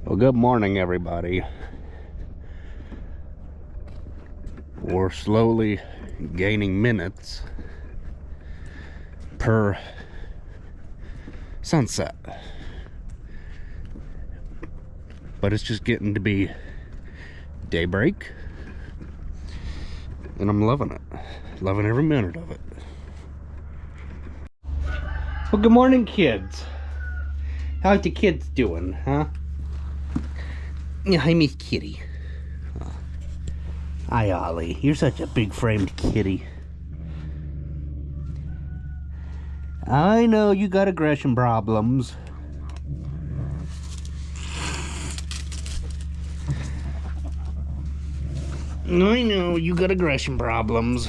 Well, good morning, everybody. We're slowly gaining minutes per sunset, but it's just getting to be daybreak, and I'm loving it. Loving every minute of it. Well, good morning, kids. How's the kids doing, huh? Yeah, hi, Miss Kitty. Oh. Hi, Ollie. You're such a big framed kitty. I know you got aggression problems. I know you got aggression problems.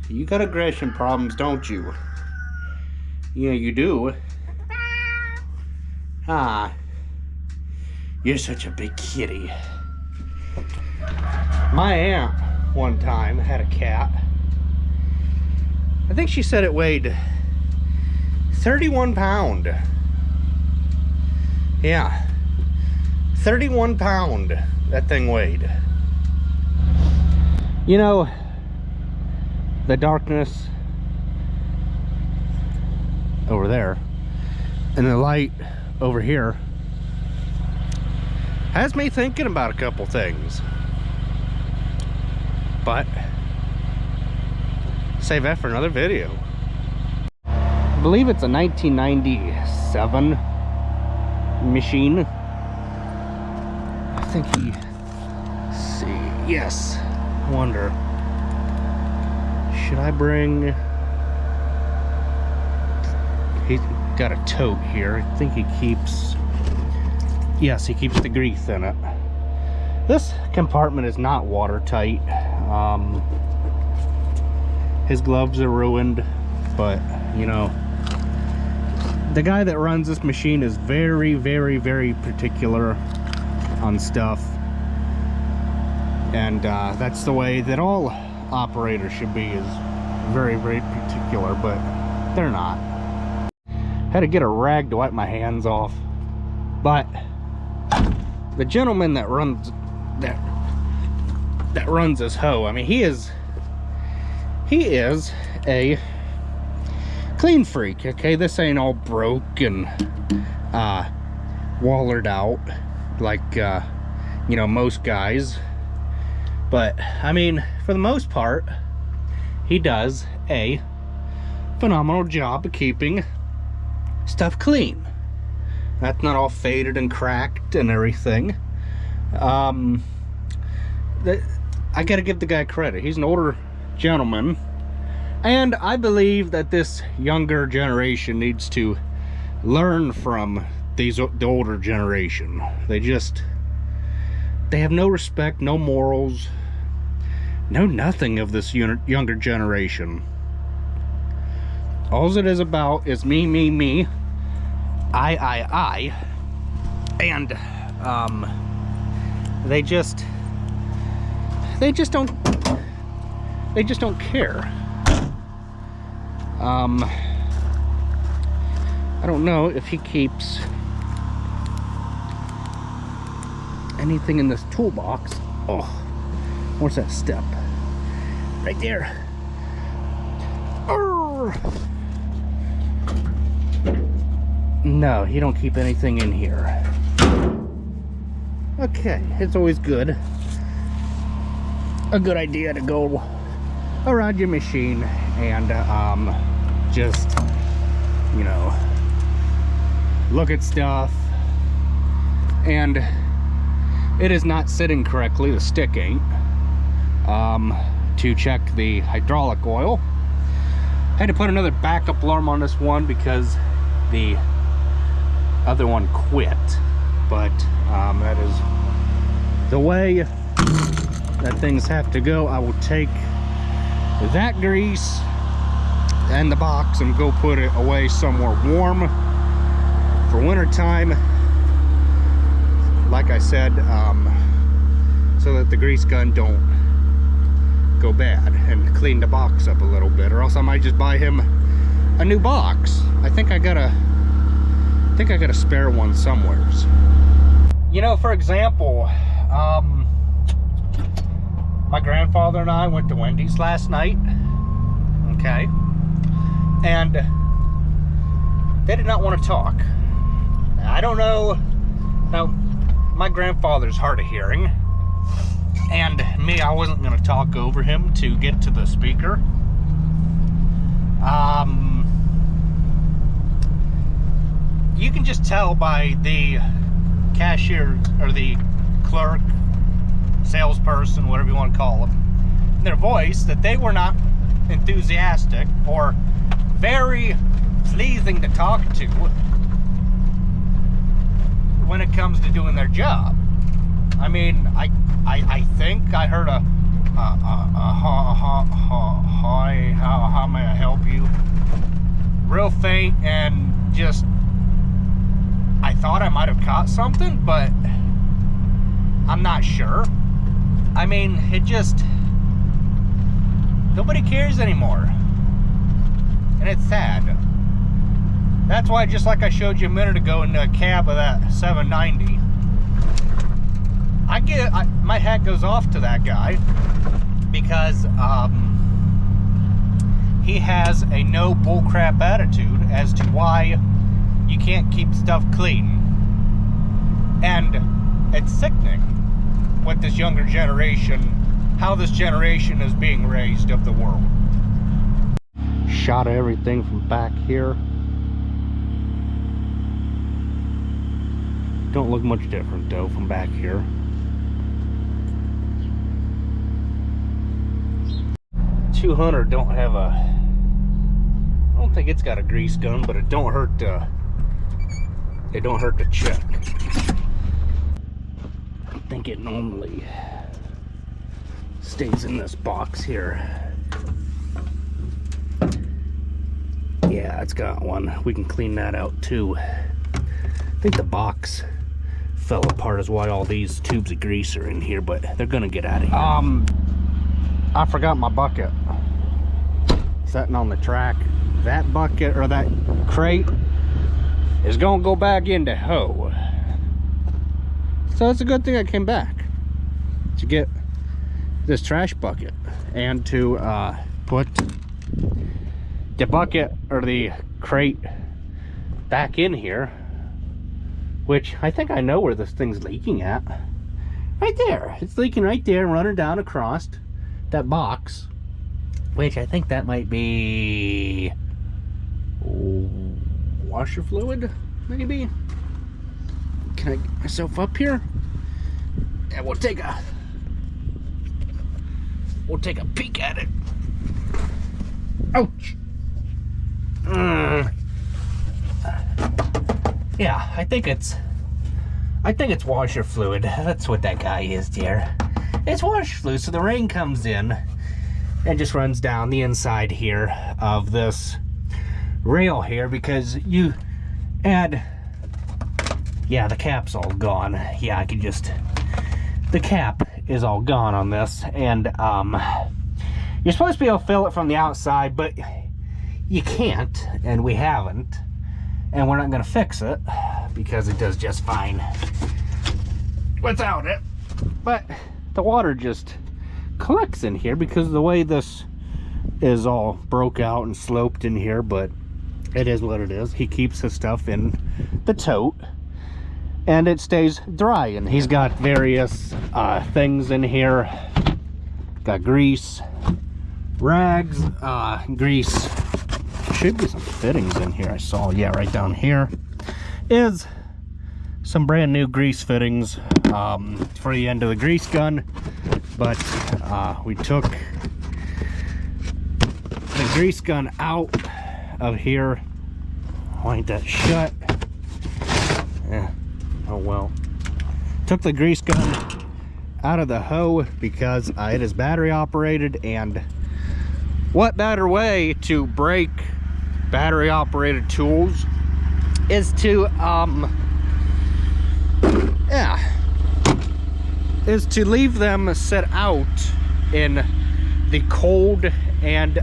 You got aggression problems, don't you? Yeah, you do. Ah. You're such a big kitty. My aunt one time had a cat. I think she said it weighed 31 pounds. Yeah. 31 pounds that thing weighed. You know, the darkness over there and the light over here has me thinking about a couple things, but save that for another video. I believe it's a 1997 machine. I think let's see, yes, wonder, should I bring, he's got a tote here. I think he keeps, yes, he keeps the grease in it. This compartment is not watertight. His gloves are ruined, but you know, the guy that runs this machine is very, very, very particular on stuff, and that's the way that all operators should be, is very, very particular, but they're not. Had to get a rag to wipe my hands off, but the gentleman that runs this hoe, I mean, he is a clean freak. Okay, this ain't all broke and wallered out like you know, most guys, but I mean, for the most part, he does a phenomenal job of keeping stuff clean. That's not all faded and cracked and everything. I gotta give the guy credit. He's an older gentleman, and I believe that this younger generation needs to learn from the older generation. They have no respect, no morals, no nothing of this younger generation. All it is about is me, me, me, I, and they just don't care. I don't know if he keeps anything in this toolbox. Oh, where's that step? Right there. Arr! No, you don't keep anything in here. Okay, it's always good. A good idea to go around your machine and just, you know, look at stuff, and it is not sitting correctly, the stick ain't, to check the hydraulic oil. Had to put another backup alarm on this one because the other one quit, but that is the way that things have to go. I will take that grease and the box and go put it away somewhere warm for winter time, like I said, so that the grease gun don't go bad, and clean the box up a little bit, or else I might just buy him a new box. I think think I got a spare one somewheres. You know, for example, my grandfather and I went to Wendy's last night. Okay. And they did not want to talk. I don't know. Now, my grandfather's hard of hearing. And me, I wasn't going to talk over him to get to the speaker. You can just tell by the cashier or the clerk, salesperson, whatever you want to call them, their voice, that they were not enthusiastic or very pleasing to talk to when it comes to doing their job. I mean, I think I heard a hi, how may I help you? Real faint, and just, I thought I might have caught something, but I'm not sure. I mean, it just, nobody cares anymore. And it's sad. That's why, just like I showed you a minute ago in the cab of that 790, my hat goes off to that guy, because he has a no bullcrap attitude as to why you can't keep stuff clean. And it's sickening what this younger generation, how this generation is being raised of the world. Shot of everything from back here. Don't look much different though from back here. $200 don't have a, I don't think it's got a grease gun, but it don't hurt to check. I think it normally stays in this box here. Yeah, it's got one. We can clean that out too. I think the box fell apart, is why all these tubes of grease are in here, but they're gonna get out of here. I forgot my bucket sitting on the track. That bucket, or that crate, is gonna go back into hoe. So it's a good thing I came back to get this trash bucket and to put the bucket or the crate back in here, which I think I know where this thing's leaking at. Right there. It's leaking right there, running down across that box, which I think that might be washer fluid, maybe. Can I get myself up here? Yeah, we'll take a peek at it. Ouch. Yeah, I think it's washer fluid. That's what that guy is, dear. It's washer fluid. So the rain comes in and just runs down the inside here of this rail here, because you add, yeah, the cap's all gone. Yeah, I could just, the cap is all gone on this, and you're supposed to be able to fill it from the outside, but you can't, and we haven't, and we're not going to fix it because it does just fine without it. But the water just collects in here because of the way this is all broke out and sloped in here, but it is what it is. He keeps his stuff in the tote and it stays dry, and he's got various things in here. Got grease, rags, grease. Should be some fittings in here. I saw, yeah, right down here is some brand new grease fittings for the end of the grease gun, but we took the grease gun out of here. Wind that shut. Yeah, oh well. Took the grease gun out of the hoe because it is battery operated, and what better way to break battery operated tools is to leave them set out in the cold and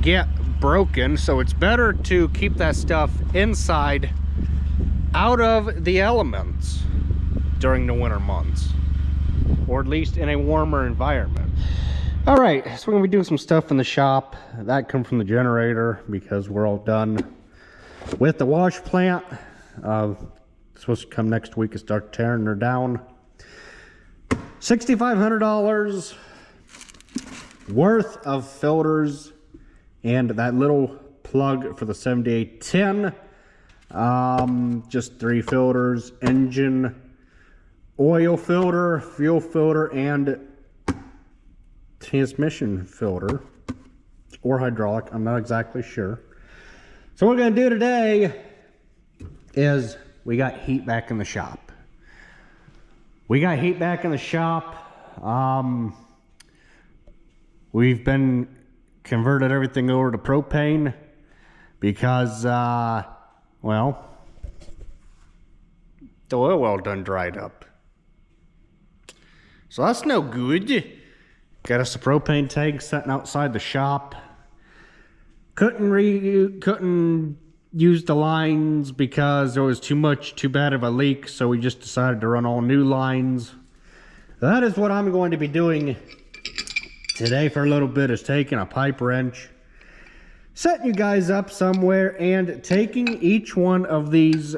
get broken, so it's better to keep that stuff inside, out of the elements during the winter months, or at least in a warmer environment. All right, so we're gonna be doing some stuff in the shop. That come from the generator because we're all done with the wash plant. It's supposed to come next week and start tearing her down. $6,500 worth of filters and that little plug for the 7810. Just 3 filters: engine oil filter, fuel filter, and transmission filter, or hydraulic. I'm not exactly sure. So what we're going to do today is we got heat back in the shop. We've been converted everything over to propane because, well, the oil well done dried up. So that's no good. Got us a propane tank sitting outside the shop. Couldn't use the lines because there was too bad of a leak, so we just decided to run all new lines. That is what I'm going to be doing today for a little bit, is taking a pipe wrench, setting you guys up somewhere, and taking each one of these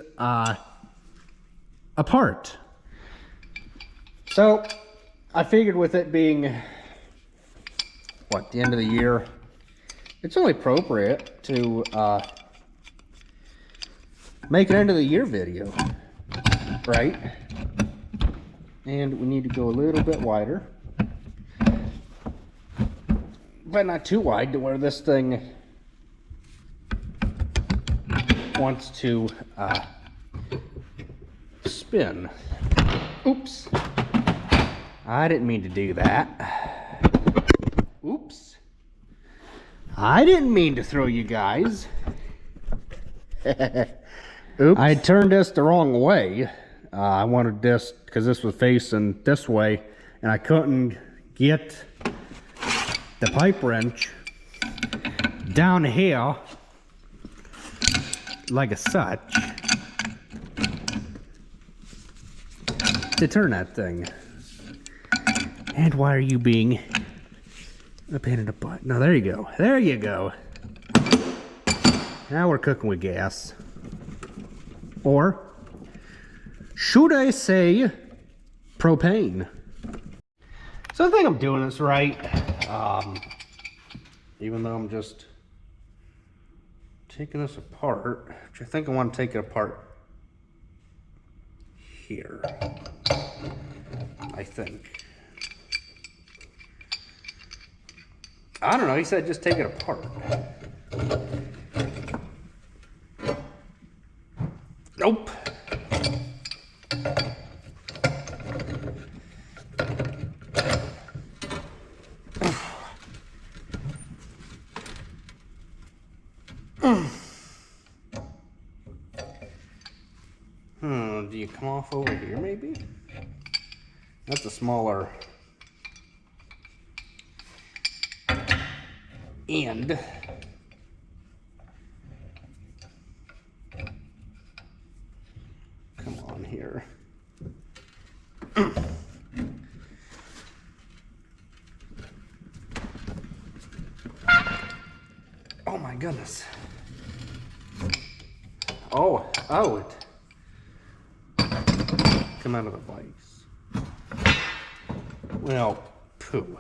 apart. So I figured with it being, what, the end of the year, it's only appropriate to make an end of the year video, right? And we need to go a little bit wider, but not too wide to where this thing wants to spin. Oops. I didn't mean to do that. Oops. I didn't mean to throw you guys. Oops. I turned this the wrong way. I wanted this because this was facing this way, and I couldn't get the pipe wrench down here like a such to turn that thing. And why are you being a pain in the butt? No, there you go. There you go. Now we're cooking with gas. Or should I say propane? So I think I'm doing this right. Even though I'm just taking this apart, which I think I want to take it apart here. I think. I don't know, he said just take it apart. Nope. Do you come off over here maybe? That's a smaller end. Come on here. Oh my goodness. Oh, it come out of the vise. Well, poo.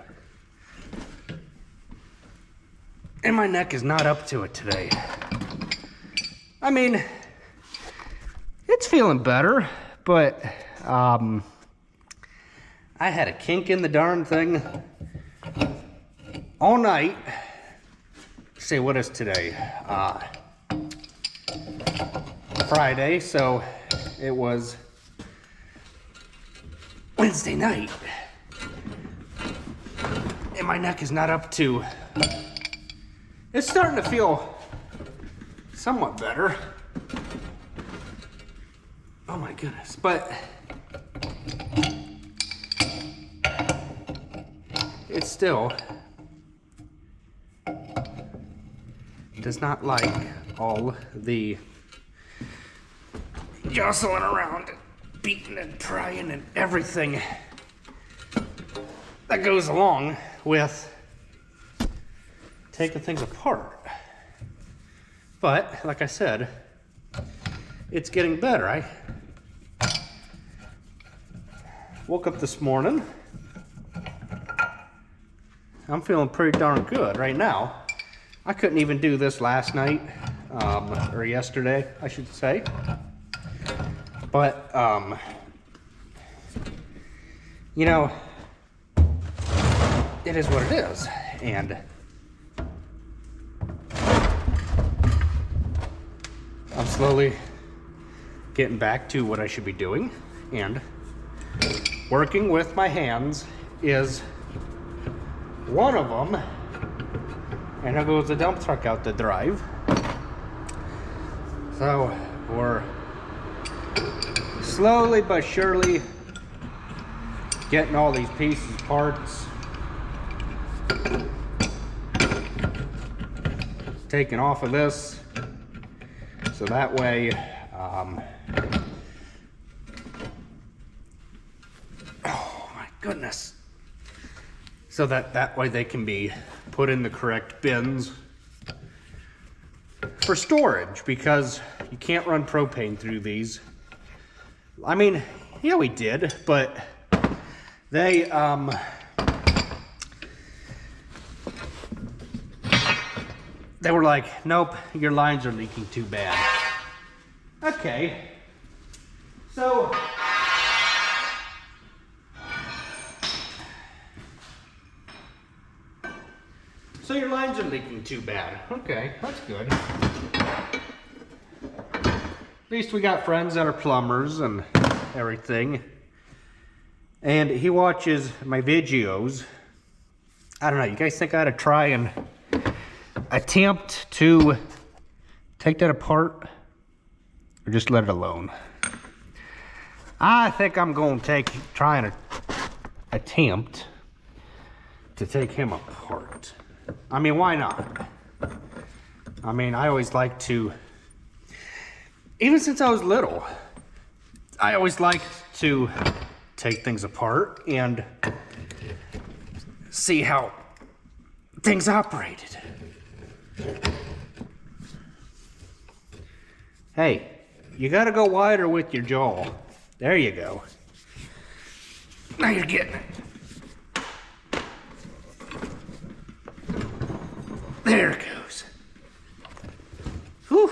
And my neck is not up to it today. I mean, it's feeling better, but I had a kink in the darn thing all night. See, what is today? Friday, so it was Wednesday night. And my neck is not up to... It's starting to feel somewhat better. Oh my goodness, but it's still does not like all the jostling around, beating and prying and everything that goes along with taking things apart. But like I said, it's getting better. I woke up this morning, I'm feeling pretty darn good right now. I couldn't even do this last night, or yesterday, I should say. But, you know, it is what it is. And I'm slowly getting back to what I should be doing. And working with my hands is one of them. And there goes the dump truck out to drive. So we're slowly but surely getting all these pieces, parts, taken off of this. So that way, oh my goodness. So that way they can be put in the correct bins for storage, because you can't run propane through these. I mean, yeah, we did, but they were like, nope, your lines are leaking too bad. Okay, so your lines are leaking too bad. Okay, that's good. At least we got friends that are plumbers and everything. And he watches my videos. I don't know, you guys think I ought to try and attempt to take that apart or just let it alone? I think I'm going to try and attempt to take him apart. I mean, why not? I mean, I always like to, even since I was little, I always liked to take things apart and see how things operated. Hey, you gotta go wider with your jaw. There you go. Now you're getting it. There it goes. Whew.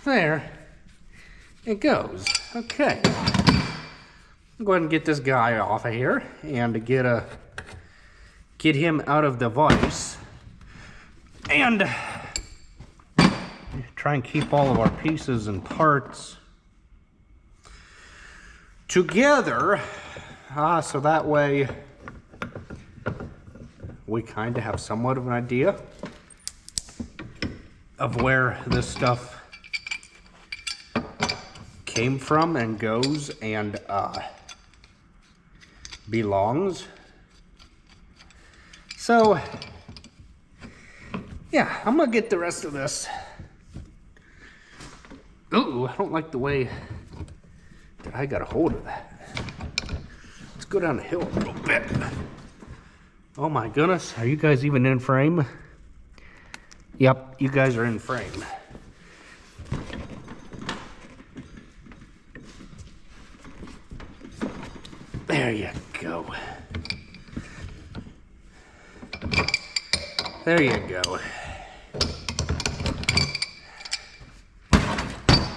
There it goes. Okay. I'll go ahead and get this guy off of here and get him out of the vise and try and keep all of our pieces and parts together, so that way we kind of have somewhat of an idea of where this stuff came from and goes and belongs. So yeah, I'm gonna get the rest of this. Ooh, I don't like the way that I got a hold of that. Let's go down the hill a little bit. Oh my goodness, are you guys even in frame? Yep, you guys are in frame. There you go. There you go.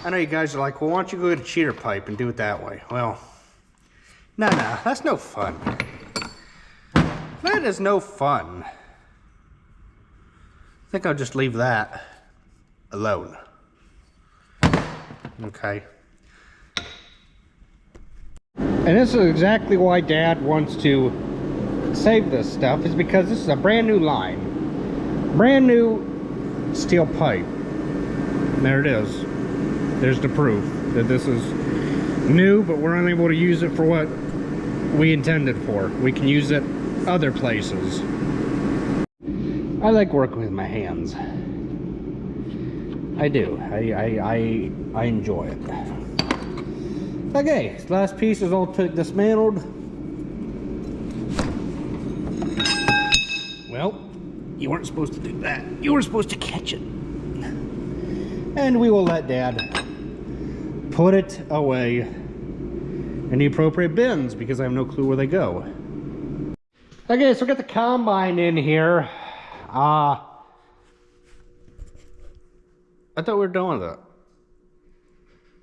I know you guys are like, well, why don't you go get a cheater pipe and do it that way? Well, nah, that's no fun. That is no fun. I think I'll just leave that alone. Okay. And this is exactly why Dad wants to save this stuff, is because this is a brand new line. Brand new steel pipe. There it is. There's the proof that this is new, but we're unable to use it for what we intended for. We can use it other places. I like working with my hands. I do. I enjoy it. Okay, last piece is all dismantled. Well, you weren't supposed to do that. You were supposed to catch it. And we will let Dad put it away in the appropriate bins because I have no clue where they go. Okay, so we got the combine in here. I thought we were done with it.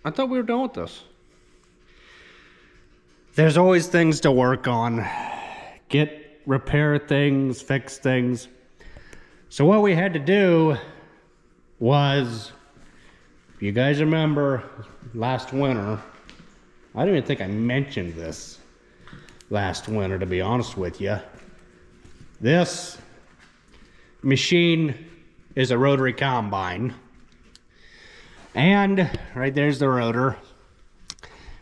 I thought we were done with this. There's always things to work on. Repair things, fix things. So what we had to do was, if you guys remember last winter, I don't even think I mentioned this last winter, to be honest with you. This machine is a rotary combine. And right there's the rotor.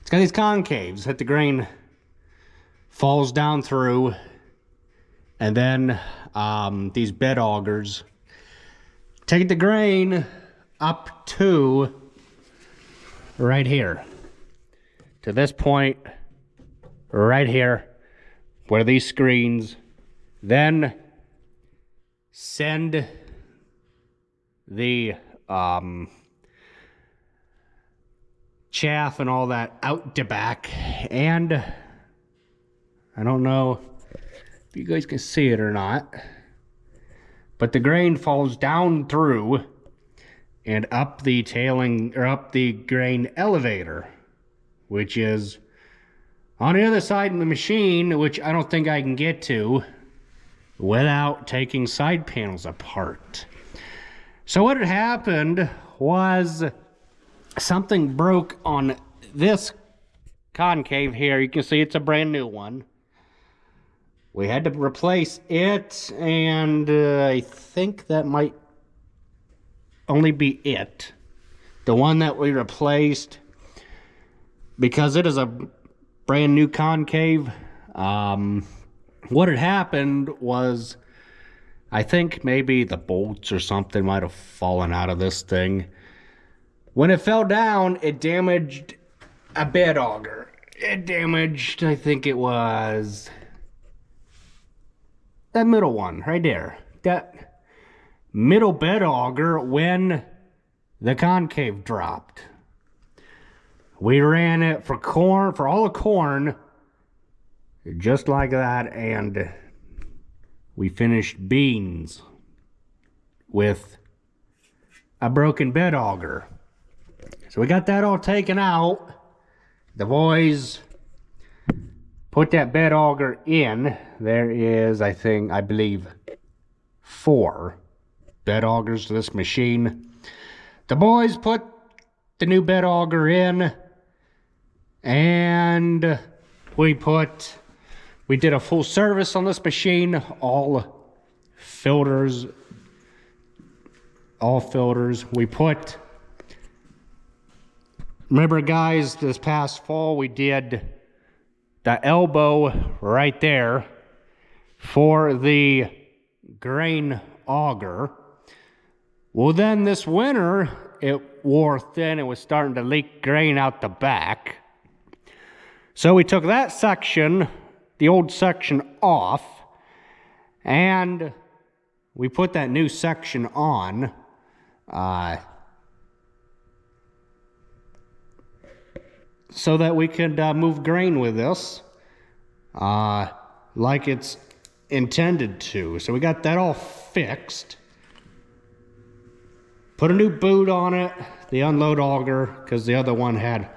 It's got these concaves that the grain falls down through. And then these bed augers take the grain up to right here. To this point, right here, where these screens then send the chaff and all that out the back. And I don't know if you guys can see it or not, but the grain falls down through and up the up the grain elevator, which is on the other side of the machine, which I don't think I can get to without taking side panels apart. So what had happened was something broke on this concave here. You can see it's a brand new one. We had to replace it, and I think that might only be it. The one that we replaced, because it is a brand new concave. What had happened was, I think maybe the bolts or something might have fallen out of this thing. When it fell down, it damaged a bed auger. It damaged, I think it was that middle one right there. That middle bed auger when the concave dropped. We ran it for corn, for all the corn, just like that, and we finished beans with a broken bed auger. So we got that all taken out. The boys put that bed auger in. There is, I believe, 4 bed augers to this machine. The boys put the new bed auger in, and we did a full service on this machine. All filters. We put, remember guys, this past fall we did the elbow right there for the grain auger. Well, then this winter it wore thin and was starting to leak grain out the back. So we took that section, the old section, off, and we put that new section on. So that we could move grain with this like it's intended to. So we got that all fixed. Put a new boot on it, the unload auger, because the other one had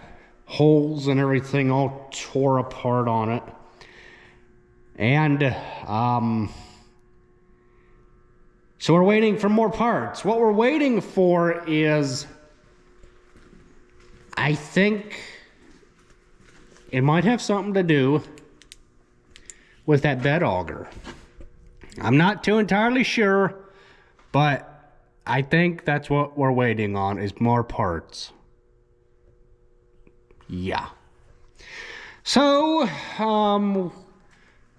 holes and everything all tore apart on it. And so we're waiting for more parts. What we're waiting for is, I think it might have something to do with that bed auger. I'm not too entirely sure, but I think that's what we're waiting on, is more parts. Yeah. So,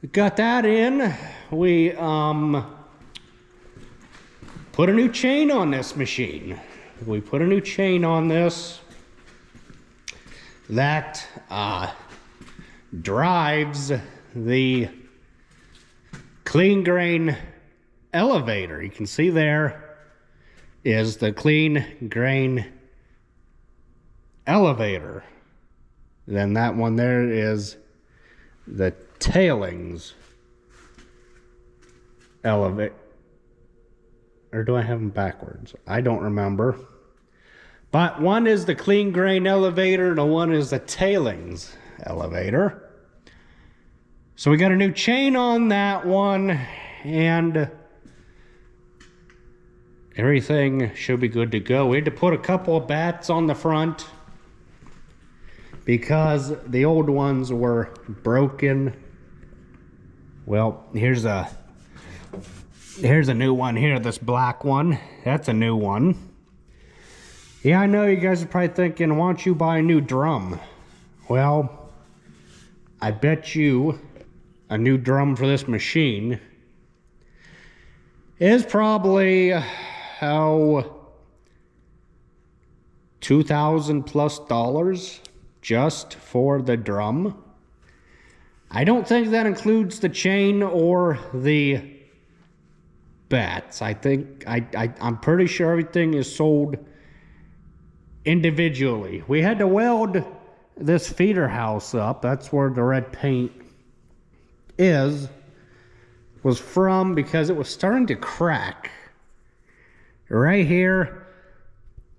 we got that in. We put a new chain on this machine. We put a new chain on this that drives the clean grain elevator. You can see there is the clean grain elevator. Then that one there is the tailings elevator. Or do I have them backwards? I don't remember. But one is the clean grain elevator and one is the tailings elevator. So we got a new chain on that one, and everything should be good to go. We had to put a couple of bats on the front because the old ones were broken. Well, here's a new one here, this black one. That's a new one. Yeah, I know you guys are probably thinking, why don't you buy a new drum? Well, I bet you a new drum for this machine is probably $2,000+ just for the drum. I don't think that includes the chain or the bats. I think I'm pretty sure everything is sold individually. We had to weld this feeder house up. That's where the red paint was from, because it was starting to crack right here,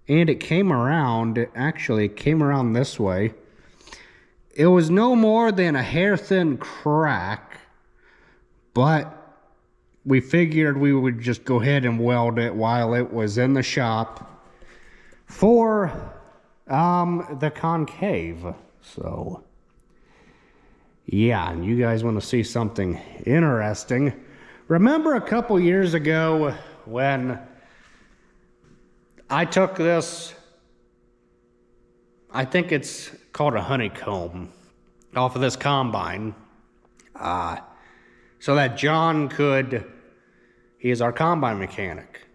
and it came around. It actually came around this way. It was no more than a hair thin crack, but we figured we would just go ahead and weld it while it was in the shop for the concave. So yeah, and you guys want to see something interesting? Remember a couple years ago when I took this, I think it's called a honeycomb, off of this combine, so that John could, he is our combine mechanic,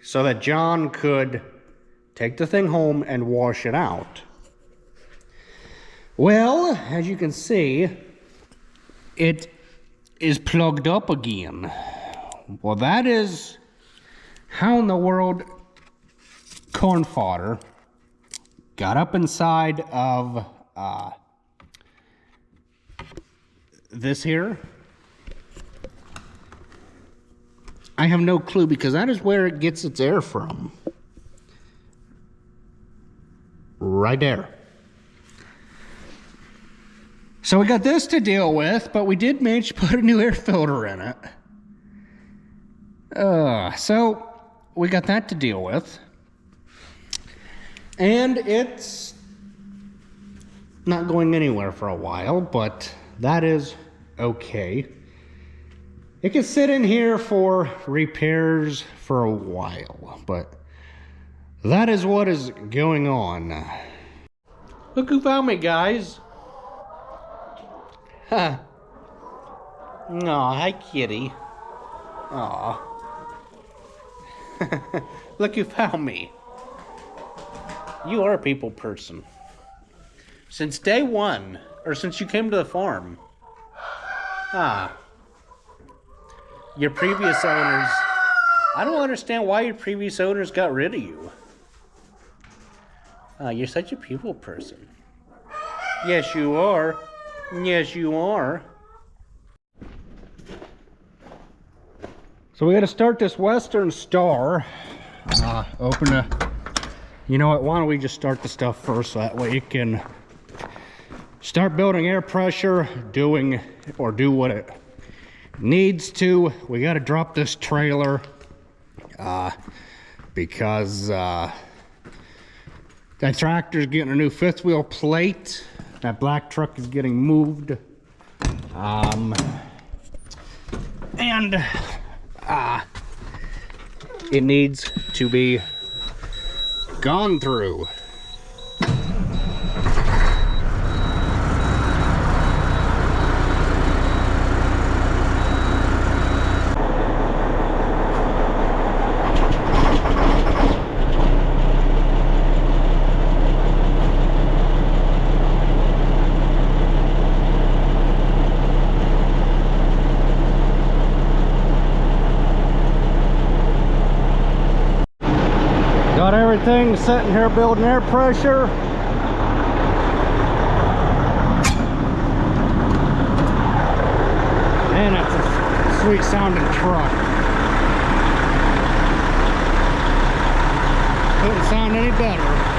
so that John could take the thing home and wash it out. Well, as you can see, it is plugged up again. Well, that is how in the world corn fodder got up inside of this here. I have no clue, because that is where it gets its air from. Right there. So we got this to deal with, but we did manage to put a new air filter in it. So we got that to deal with. And it's not going anywhere for a while, but that is okay. It can sit in here for repairs for a while, but that is what is going on. Look who found me, guys. Huh. Aw, hi, kitty. Aw. Look who found me. You are a people person. Since day one, or since you came to the farm. Your previous owners, I don't understand why your previous owners got rid of you. You're such a people person. Yes, you are. Yes, you are. So we got to start this Western Star. Open a... You know what? Why don't we just start the stuff first, so that way it can start building air pressure, do what it needs to. We got to drop this trailer because that tractor's getting a new fifth wheel plate. That black truck is getting moved. And it needs to be gone through. Everything's sitting here building air pressure. Man, that's a sweet sounding truck. Couldn't sound any better.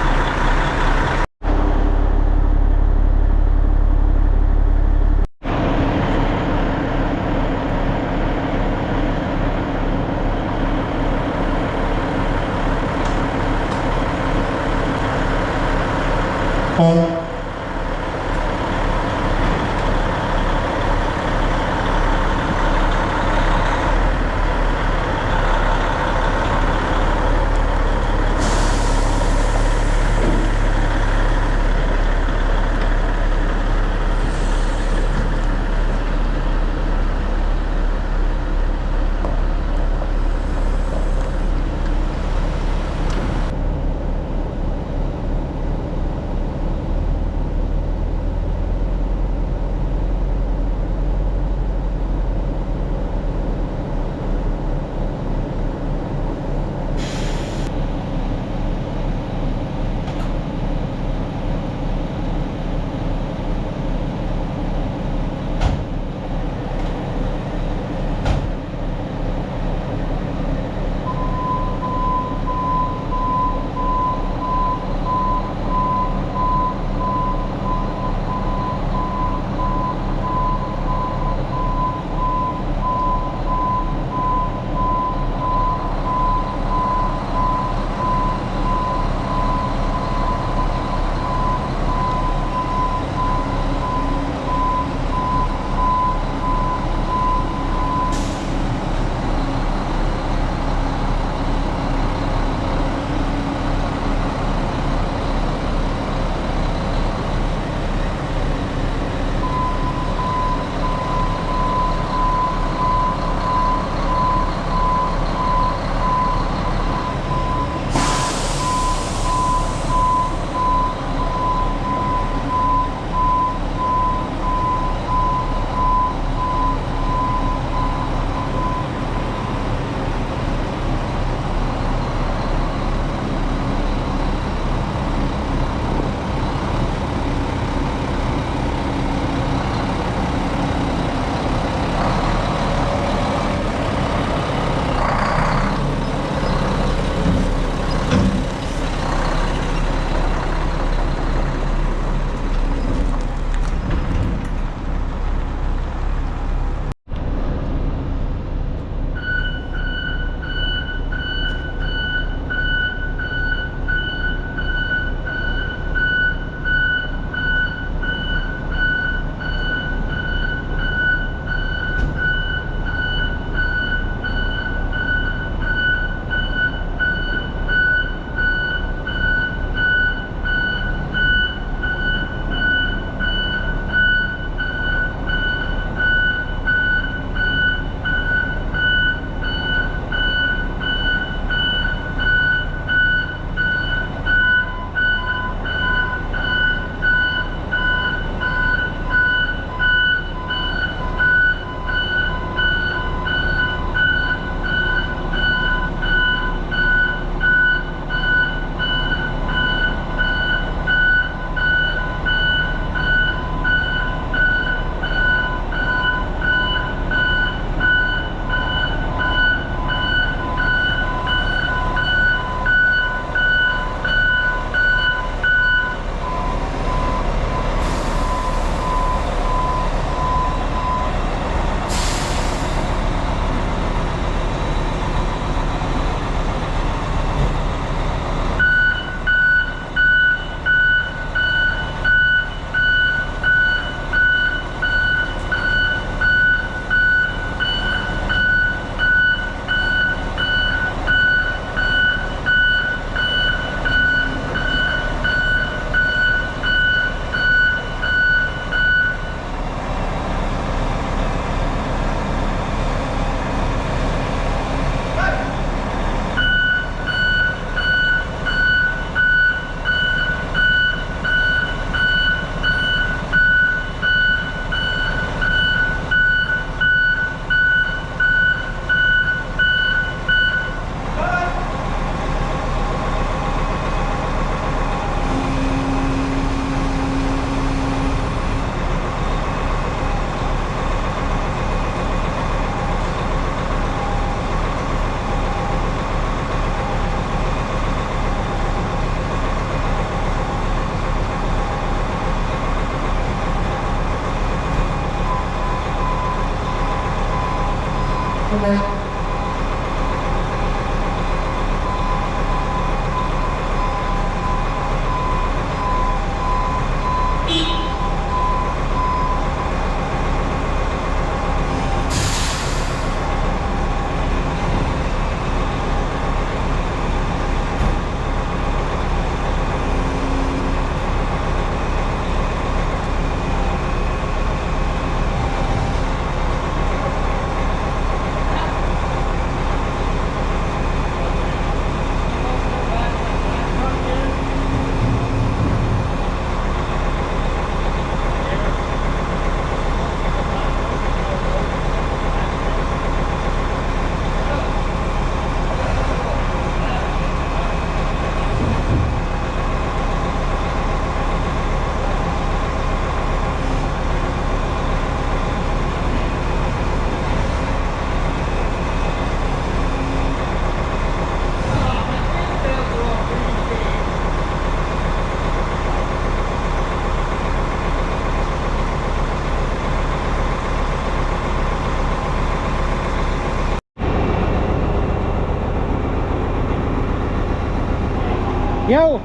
Yo!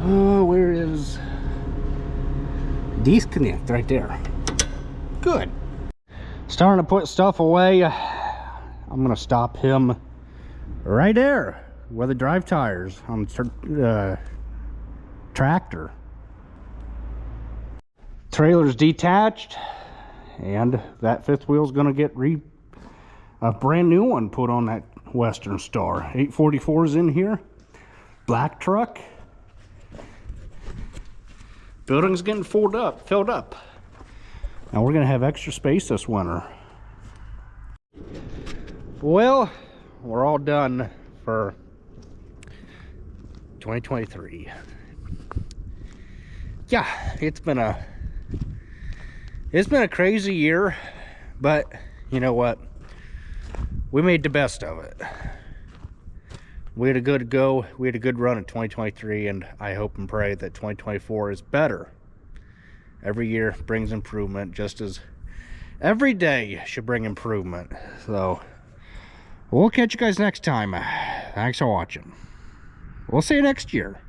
Oh, where is disconnect? Right there. Good. Starting to put stuff away. I'm gonna stop him right there where the drive tires on the tractor. Trailer's detached, and that fifth wheel's gonna get a brand new one put on that Western Star. 844's in here, black truck. Building's getting filled up. Now we're gonna have extra space this winter. Well, we're all done for 2023. Yeah, it's been a crazy year, but you know what? We made the best of it. We had a good go. We had a good run in 2023, and I hope and pray that 2024 is better. Every year brings improvement, just as every day should bring improvement. So we'll catch you guys next time. Thanks for watching. We'll see you next year.